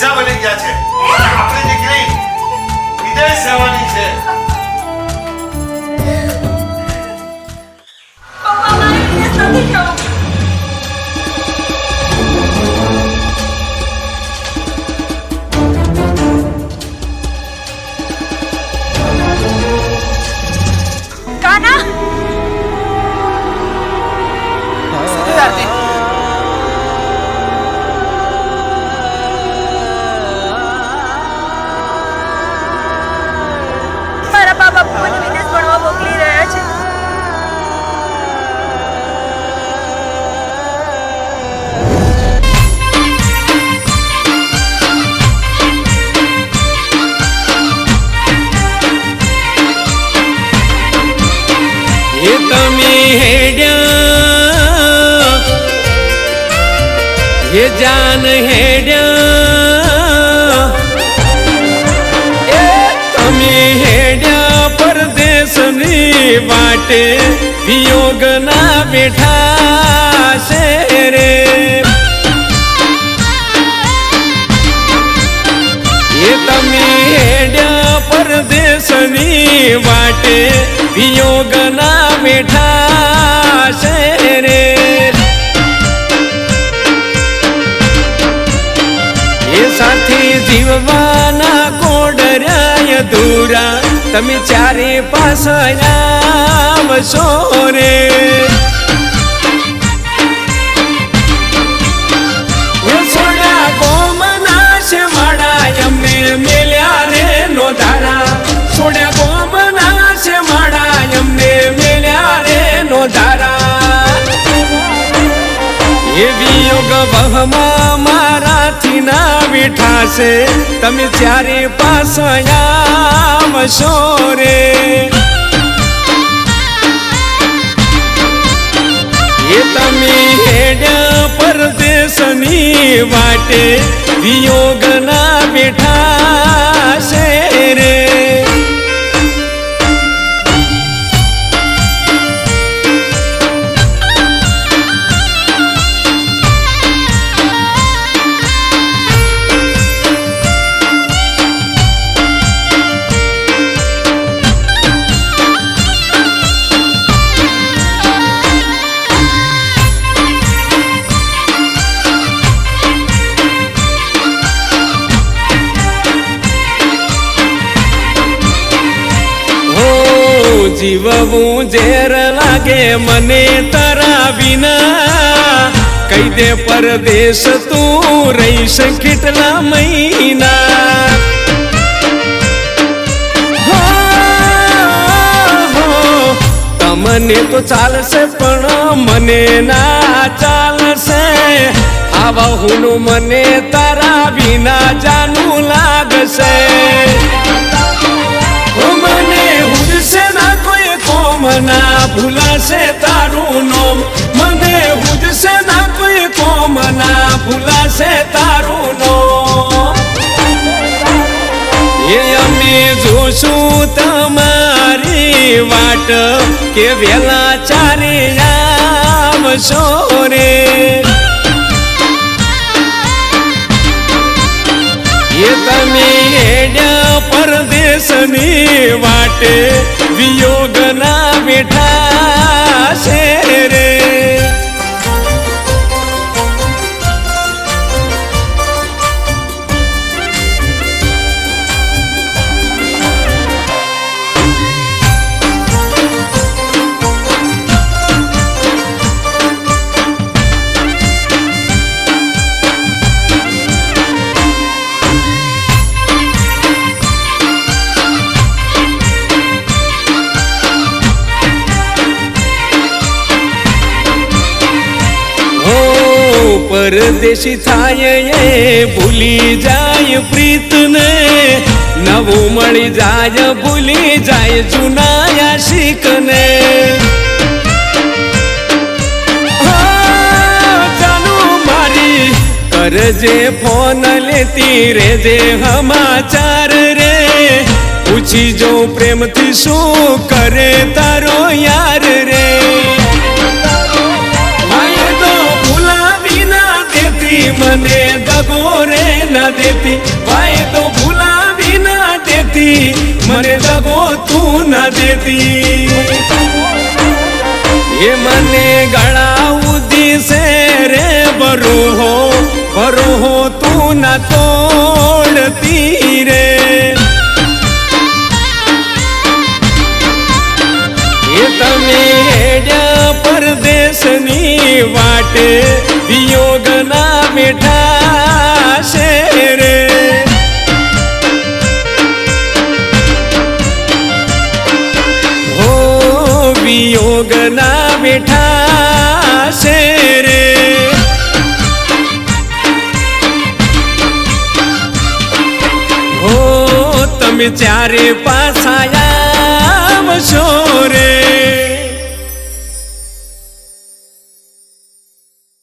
પૈસા બની ગયા છે. આપણી દીકરી વિદેશ જવાની છે. પપ્પા મારે વિદેશ નથી જવું. કાના મારા બા બાપુ મને વિદેશ ભણવા મોકલી રહ્યા છે. એ તમે હેડ્યા એ જાન હેડ્યા એ તમે હેડ્યા પરદેશની વાટે વિયોગના બેઠા છે રે. એ તમે હેડ્યા પરદેશની વાટે વિયોગના બેઠા છે રે. એ સાથી જીવવાના કોડર્યા અધૂરા તમે ચારે પાછળ આવશો રે. સોડા ગોમના છે માડા એમને મેલ્યા રે નો ધારા. સોડા ગોમના છે માડા એમને મેલ્યા રે નો ધારા. એવી યોગ વહમાં મારાથી ના બેઠા છે તમે ચારે પાછળ આવશો રે. એ તમે હેડ્યા પરદેશની વાટે વિયોગના બેઠા છે રે. જીવવું ઝેર લાગે મને તારા વિના. કઈ દે પરદેશ તું રહીશ કેટલા મહિના. તમને તો ચાલશે પણ મને ના ચાલશે. આવા હું મને તારા વિના જાનું લાગશે. મને હુજશે ના કોઈ કોમ ના ભૂલાશે તારું નોમ. મને હુજશે ના કોઈ કોમ ના ભૂલાશે તારું નોમ. એ અમે જોશું તમારી વાટ કે વેલા ચારે આવશો રે. એ તમે હેડ્યા પરદેશની વાટે વિયોગના બેઠા છે રે. પરદેશી થાય એ ભૂલી જાય પ્રીતને. નવું મળી જાય ભૂલી જાય જૂના આશિકને. ચાલુ મારી કરજે ફોન લેતી રેજે સમાચાર રે. પૂછી જો પ્રેમથી શું કરે તારો યાર રે. મને દગો રે ના દેતી વાયદો ભૂલાવી ના દેતી મને દગો તું ના દેતી એ મને ગળા ઉદી સે રે બરોહો તું ના તોડતી રે એ તમે હેડ્યા પરદેશની વાટે વિયોગના બેઠા છે રે હો વિયોગના બેઠા છે રે હો તમે ચારે પાછા